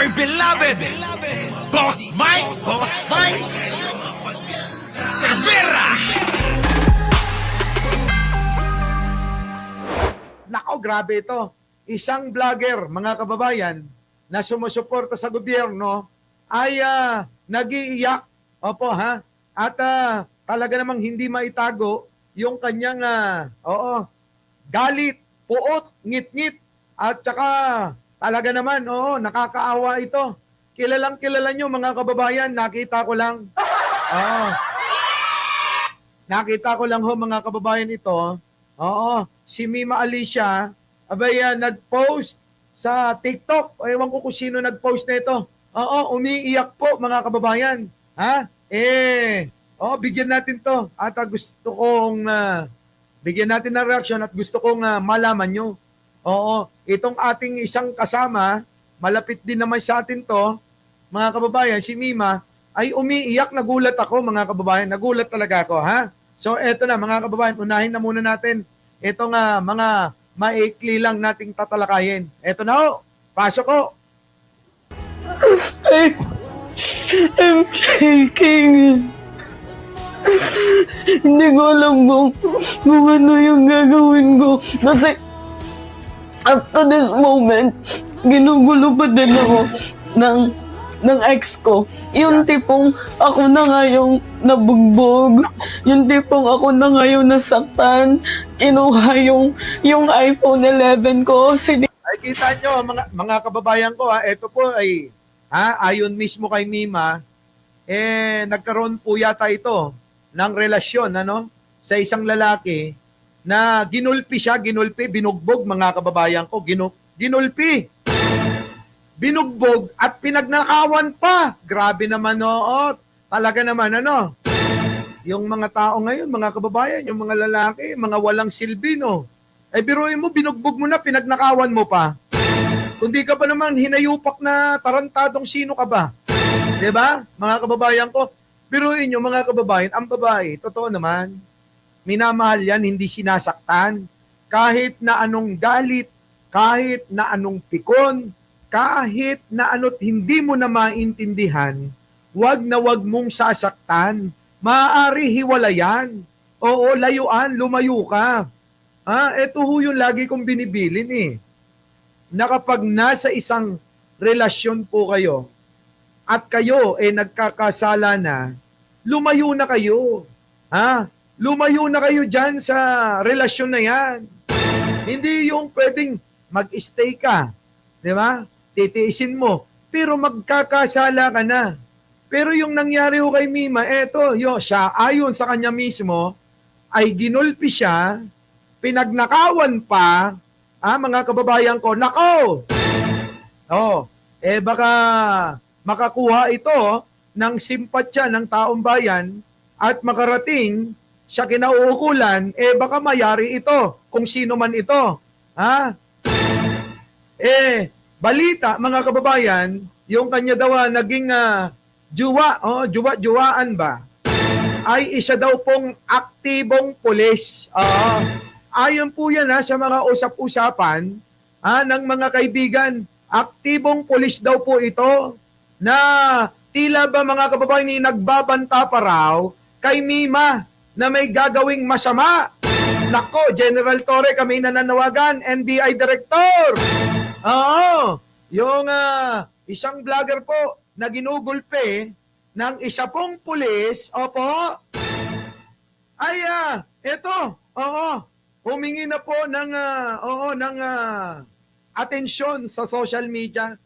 dear beloved, Boss Mike Cervera. Nako, grabe ito. Isang vlogger, mga kababayan, na sumusuporta sa gobyerno ay nag-iiyak. Opo, ha? At talaga namang hindi maitago yung kanyang galit, puot, ngit-ngit. At saka talaga naman, nakakaawa ito. Kilalang kilala nyo, mga kababayan, nakita ko lang. Nakita ko lang ho, mga kababayan, ito. Si Mima Alicia, nag-post sa TikTok. Ewan ko kung sino nag-post na ito. Umiiyak po, mga kababayan. Bigyan natin to. At gusto kong bigyan natin ng reaksyon at gusto kong malaman nyo. Itong ating isang kasama, malapit din naman sa atin to, mga kababayan, si Mima, ay umiiyak. Nagulat ako, mga kababayan. Nagulat talaga ako, ha? So, eto na, mga kababayan, unahin na muna natin itong mga maikli lang nating tatalakayin. Eto na ho, pasok ho. I'm shaking. Hindi ko alam kung ano yung gagawin ko. Kasi up to this moment, ginugulo pa din ako ng ex ko. Yung tipong ako na nga yung nabugbog. Yung tipong ako na nga yung nasaktan. Kinuha yung iPhone 11 ko. Ay, kita nyo, mga kababayan ko, ito po ay, ayon mismo kay Mima, nagkaroon po yata ito ng relasyon, sa isang lalaki na ginulpi siya, binugbog, mga kababayan ko, ginulpi. Binugbog at pinagnakawan pa. Grabe naman, talaga naman, yung mga tao ngayon, mga kababayan, yung mga lalaki, mga walang silbi, biruin mo, binugbog mo na, pinagnakawan mo pa. Kundi ka pa naman hinayupak na tarantadong sino ka ba? Diba? Mga kababayan ko, biruin nyo, mga kababayan, ang babae, totoo naman, minamahal yan, hindi sinasaktan. Kahit na anong galit, kahit na anong pikon, kahit na ano't hindi mo na maintindihan, wag na wag mong sasaktan. Maaari hiwalayan. Oo, layuan, lumayo ka. Ito ho yung lagi kong binibilin na kapag nasa isang relasyon po kayo at kayo nagkakasala na, lumayo na kayo. Lumayo na kayo dyan sa relasyon na yan. Hindi yung pwedeng mag-stay ka. Di ba? Titiisin mo. Pero magkakasala ka na. Pero yung nangyari ho kay Mima, siya, ayon sa kanya mismo, ay ginulpi siya, pinagnakawan pa, mga kababayan ko, nako! Baka makakuha ito ng simpatya ng taong bayan at makarating sa kinauukulan, baka mayari ito, kung sino man ito. Balita, mga kababayan, yung kanya daw naging juwaan ba, ay isa daw pong aktibong pulis. Ayon po yan sa mga usap-usapan ng mga kaibigan. Aktibong pulis daw po ito na tila ba, mga kababayan, nagbabanta pa raw kay Mima na may gagawing masama. Nako, General Torre, kami nananawagan, NBI Director. Yung isang vlogger po na ginugulpe ng isa pong pulis, ay humingi na po ng atensyon sa social media.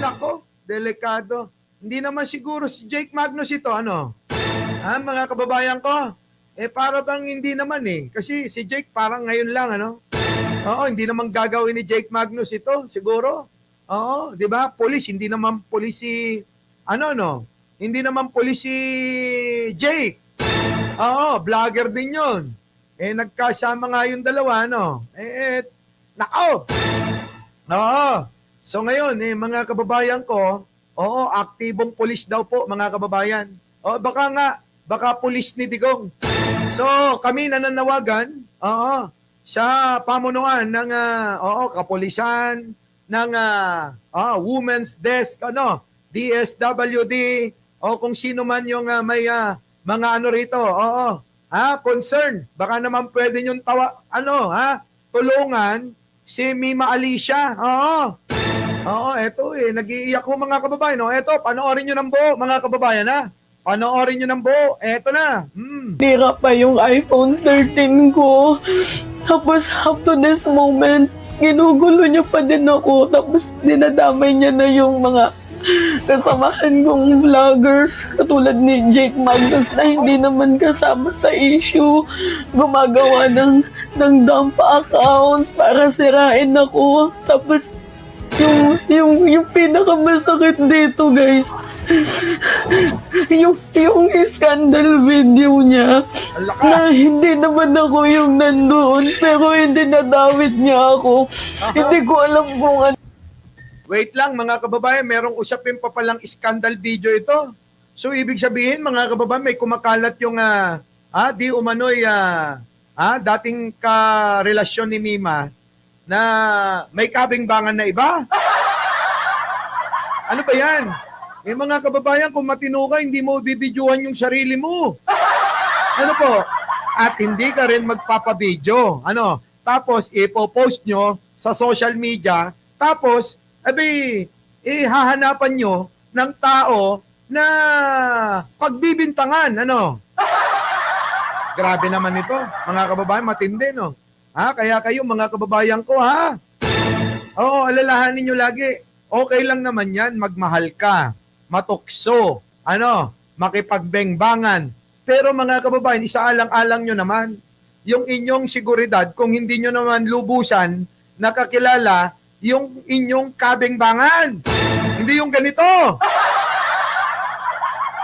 Nako, delikado. Hindi naman siguro si Jake Magnus ito, mga kababayan ko. Para bang hindi naman kasi si Jake parang ngayon lang, hindi naman gagawin ni Jake Magnus ito, siguro. Di ba? Police, hindi naman police si, hindi naman police si Jake. Vlogger din yun. Nagkasama nga yung dalawa, nako! So ngayon, mga kababayan ko, aktibong police daw po, mga kababayan. Baka police ni Digong. So, kami nananawagan, sa pamunuan ng kapulisan, ng Women's Desk, DSWD, o kung sino man yung may mga ano rito, oo, concern. Baka naman pwede yung tulungan si Mima Alicia. Oo, eto nag-iiyak ko mga kababayan. Eto, panoorin nyo ng buo mga kababayan Panoorin nyo ng buo. Eto na. Tira pa yung iPhone 13 ko. Tapos up to this moment, ginugulo niya pa din ako. Tapos dinadamay niya na yung mga kasamahan kong vloggers katulad ni Jake Magnus na hindi naman kasama sa issue. Gumagawa ng dump account para sirain ako. Tapos yung pinakamasakit dito, guys, yung scandal video niya na hindi naman ako yung nandoon pero hindi nadawit niya ako. Hindi ko alam kung ano. Wait lang mga kababayan, merong usapin pa palang scandal video ito. So ibig sabihin mga kababayan, may kumakalat yung di umano'y dating karelasyon ni Mima na may kabingbangan na iba. Ano ba yan? Mga kababayan, kung matino ka, hindi mo bibidyohan yung sarili mo. Ano po? At hindi ka rin magpapabidyo. Tapos ipopost nyo sa social media. Tapos, hahanapan nyo ng tao na pagbibintangan. Grabe naman ito. Mga kababayan, matindi, no? Kaya kayo, mga kababayan ko, Oo, alalahanin nyo lagi. Okay lang naman yan, magmahal ka, matukso, makipagbengbangan. Pero mga kababayan, isaalang-alang nyo naman yung inyong seguridad kung hindi nyo naman lubusan nakakilala yung inyong kabengbangan. Hindi yung ganito.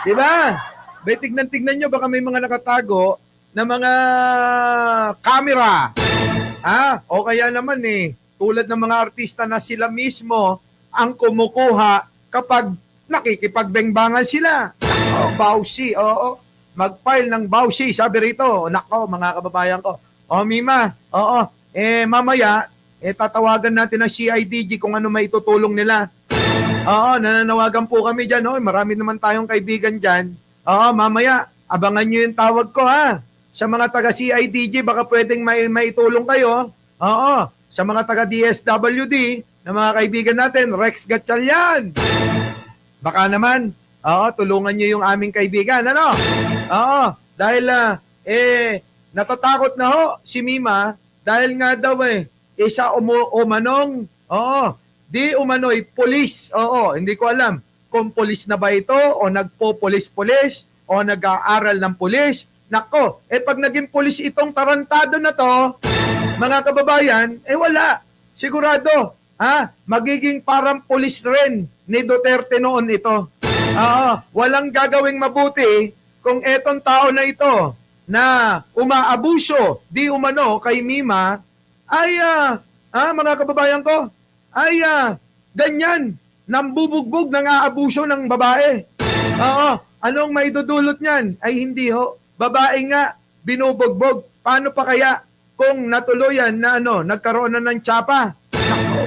Diba? Tignan nyo, baka may mga nakatago na mga camera. O kaya naman tulad ng mga artista na sila mismo ang kumukuha kapag nakikipagbengbangan sila. Bawsi, oo. Mag-file ng bawsi, sabi rito. Nako, mga kababayan ko. Mima, oo. Mamaya, tatawagan natin ng CIDG kung ano may tutulong nila. Oo, nananawagan po kami dyan. Marami naman tayong kaibigan dyan. Oo, mamaya, abangan nyo yung tawag ko, Sa mga taga-CIDG, baka pwedeng maitulong kayo. Oo, sa mga taga-DSWD, na mga kaibigan natin, Rex Gatchalian. Baka naman, tulungan nyo yung aming kaibigan, Oo, dahil, natatakot na si Mima, dahil nga daw, isa umanong, di umano'y pulis, hindi ko alam kung pulis na ba ito, o nagpo-pulis-pulis, o nag-aaral ng pulis. Nako, pag naging pulis itong tarantado na to, mga kababayan, wala. Sigurado, magiging parang pulis rin ni Duterte noon ito. Walang gagawing mabuti kung etong tao na ito na umaabuso, di umano kay Mima, ay, mga kababayan ko, ay, ganyan, nambubugbog ng aabuso ng babae. Anong maidudulot niyan? Ay hindi babae nga, binubugbog. Paano pa kaya kung natuluyan na nagkaroon na ng tsapa?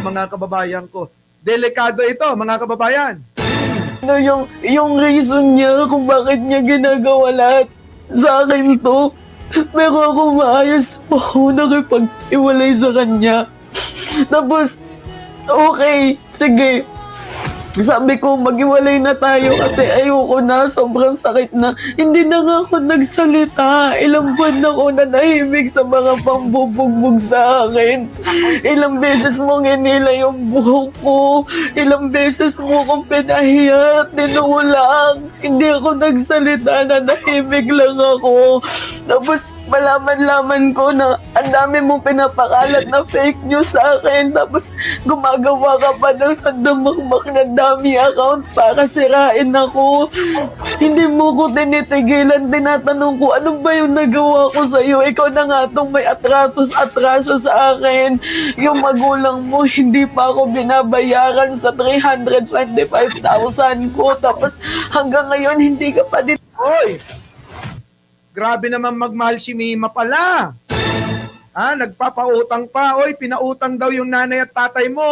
Mga kababayan ko. Delikado ito, mga kababayan. Yung reason niya kung bakit niya ginagawa lahat sa akin to. Pero ako maayos po ako nakipag-iwalay sa kanya. Tapos, okay, sige. Sabi ko, mag-iwalay na tayo kasi ayoko na, sobrang sakit na. Hindi na nga ako nagsalita. Ilang buwan na ako nanahimik sa mga pambubugbog sa akin. Ilang beses mong inila yung buhok ko. Ilang beses mo akong pinahiya, tinulang. Hindi ako nagsalita, nanahimik lang ako. Tapos, malaman-laman ko na ang dami mong pinapakalat na fake news sa akin. Tapos, gumagawa ka pa ng sandamakmak na dami account para sirain ako. Hindi mo ko tinitigilan. Tinatanong ko, ano ba yung nagawa ko sa'yo? Ikaw na nga itong may atraso sa akin. Yung magulang mo, hindi pa ako binabayaran sa 325,000 ko. Tapos, hanggang ngayon, hindi ka pa din. Hoy! Grabe naman magmahal si Mima pala. Nagpapautang pa. Oy, pinautang daw yung nanay at tatay mo.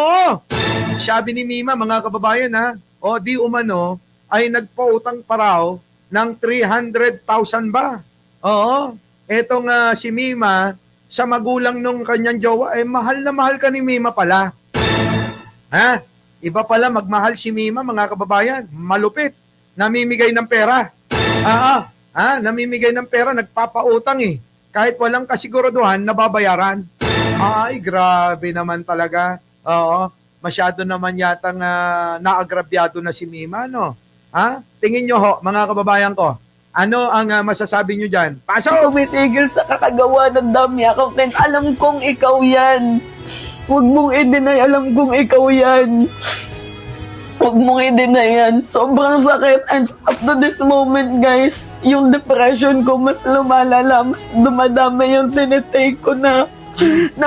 Sabi ni Mima, mga kababayan ha, o di umano, ay nagpautang pa raw ng 300,000 ba? Oo. Etong si Mima, sa magulang nung kanyang jowa, mahal na mahal ka ni Mima pala. Ha? Iba pala magmahal si Mima, mga kababayan. Malupit. Namimigay ng pera. Namimigay ng pera, nagpapautang eh. Kahit walang kasiguraduhan, nababayaran. Ay, grabe naman talaga. Oo. Masyado naman yatang naagrabyado na si Mima, no? Ha? Tingin nyo ho, mga kababayan ko, ano ang masasabi nyo dyan? Pasok! Tumitigil sa kakagawa ng dami accountant. Alam kong ikaw yan. Huwag mong i-deny, alam kong ikaw yan. Huwag mong i-deny yan. Sobrang sakit. And up to this moment, guys, yung depression ko mas lumalala, mas dumadami yung tinitake ko na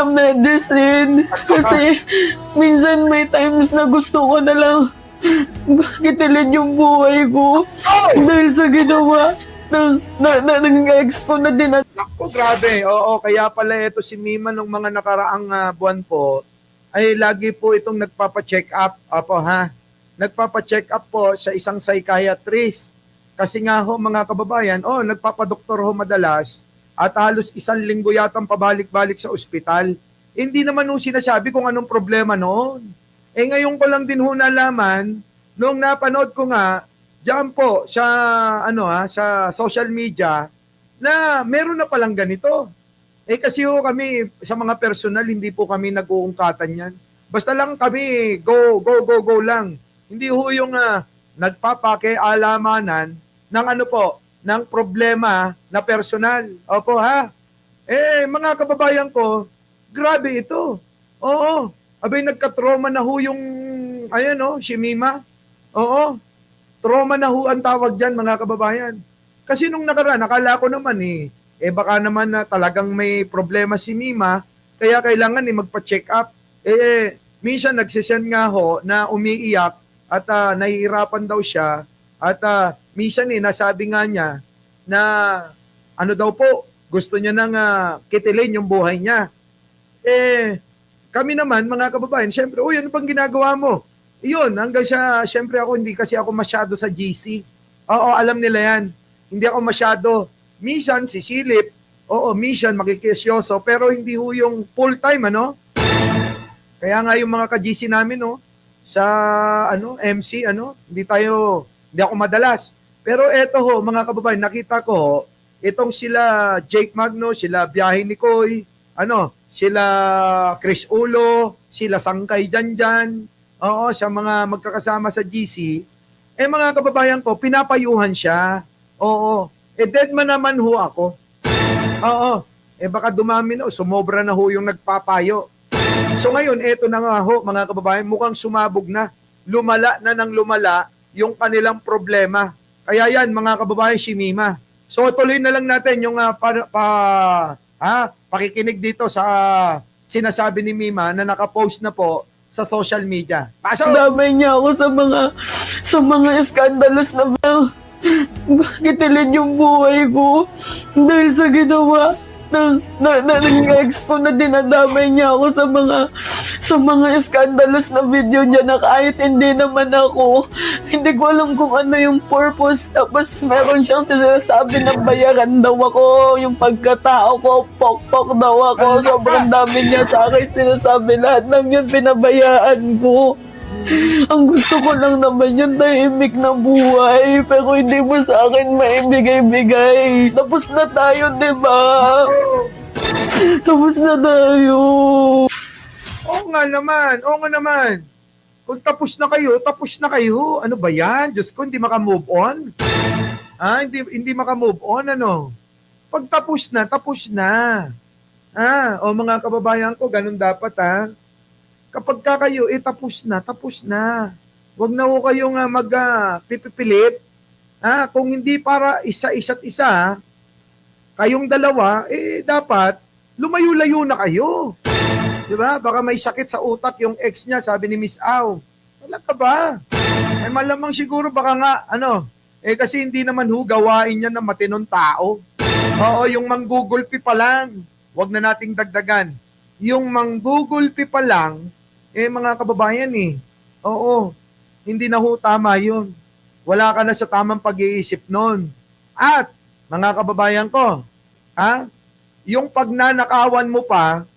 medicine. Kasi minsan may times na gusto ko na lang kitilin yung buhay ko dahil sa ginawa ng ex ko na Naku, grabe. Oo, kaya pala ito si Mima nung mga nakaraang buwan po, ay lagi po itong nagpapa-check up. Apo ha? Nagpapa-check up po sa isang psychiatrist. Kasi nga ho, mga kababayan, nagpapadoktor ho madalas at halos 1 linggo yatang pabalik-balik sa ospital. Hindi naman ho sinasabi kung anong problema noon. Ngayon ko lang din ho nalaman, nung napanood ko nga, diyan po sa sa social media na meron na palang ganito. Kasi ho kami sa mga personal hindi po kami nag-uungkatan yan. Basta lang kami go lang. Hindi ho yung nagpapakialamanan ng ng problema na personal. Opo ha. Mga kababayan ko, grabe ito. Oo. Abay nagka-trauma na ho yung si Mima. Oo. Trauma na ho ang tawag diyan, mga kababayan. Kasi nung nakaraan, nakala ko naman baka naman na talagang may problema si Mima, kaya kailangan magpa-check up. Minsan nagsisend nga ho na umiiyak at nahihirapan daw siya at minsan nasabi nga niya na daw po, gusto niya nang kitilin yung buhay niya. Kami naman, mga kababayan, syempre, ano bang ginagawa mo? Iyon, hanggang syempre hindi kasi ako masyado sa GC. Oo, alam nila yan. Hindi ako masyado. Minsan, sisilip. Oo, minsan, makikisyoso. Pero hindi ho yung full-time, Kaya nga yung mga ka-GC namin, sa, MC, hindi ako madalas. Pero eto ho, mga kababayan, nakita ko, itong sila Jake Magno, sila Biyahe ni Koy, sila Chris Ulo, sila Sangkay Janjan, sa mga magkakasama sa GC, mga kababayan ko, pinapayuhan siya. Oo. Dead man naman ho ako. Oo. Baka dumami na, sumobra na ho yung nagpapayo. So ngayon, eto na nga ho, mga kababayan, mukhang sumabog na. Lumala na ng lumala yung kanilang problema. Kaya yan, mga kababayan, si Mima. So tuloy na lang natin yung pakikinig dito sa sinasabi ni Mima na nakapost na po sa social media. Pasok! Damay niya ako sa mga scandalous na kitilin yung buhay ko dahil sa ginawa ng ex ko na dinadamay niya ako sa mga scandalous na video niya na kahit hindi naman ako, hindi ko alam kung ano yung purpose. Tapos meron siyang sinasabi na bayaran daw ako, yung pagkatao ko, pok-pok daw ako. Sobrang dami niya sa akin sinasabi, lahat ng yun pinabayaan ko. Ang gusto ko lang naman yung tahimik na buhay, pero hindi mo sa akin maibigay-bigay. Tapos na tayo, di ba? Tapos na tayo. Oo nga naman. Kung tapos na kayo. Ano ba yan? Diyos ko, hindi makamove on. Hindi makamove on, Pag tapos na. Mga kababayan ko, ganun dapat, Kapag kayo, tapos na. Huwag na ho kayong magpipilit. Kung hindi para isa't isa, kayong dalawa, dapat lumayo-layo na kayo. Diba? Baka may sakit sa utak yung ex niya, sabi ni Miss Au. Talaga ba? Malamang siguro baka nga, kasi hindi naman gawain niya ng matinong tao. Oo, yung manggugulpi pa lang, wag na nating dagdagan. Yung manggugulpi pa lang, mga kababayan Oo, hindi na ho tama yun. Wala ka na sa tamang pag-iisip nun. At, mga kababayan ko, yung pagnanakawan mo pa,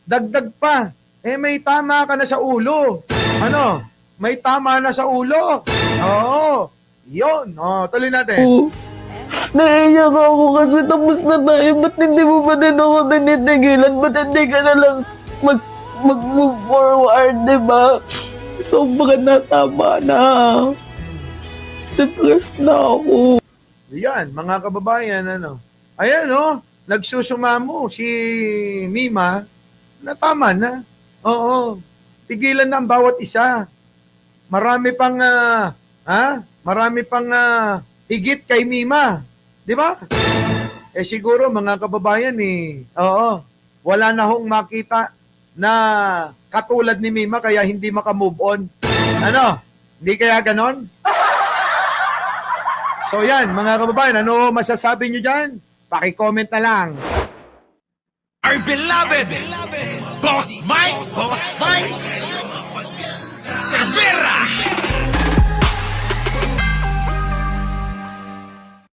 dagdag pa. May tama ka na sa ulo. Ano? May tama na sa ulo. Oo. Yun. Tuloy natin. Oo. Naiiyak ako kasi tapos na tayo. Ba't hindi mo ba din ako tinitigilan? Ba't hindi ka na lang mag-move forward, di ba? Sobrang natama na. Depressed na ako. Yan, mga kababayan, ano. Ayan, nagsusumamo si Mima na tama na. Oo. Tigilan na ang bawat isa. Marami pang, higit kay Mima. Di ba? Siguro, mga kababayan, wala na hong makita na katulad ni Mima kaya hindi makamove on. Ano? Hindi kaya ganon? So yan, mga kababayan, ano masasabi nyo dyan? Paki-comment na lang. Our beloved Boss Mike.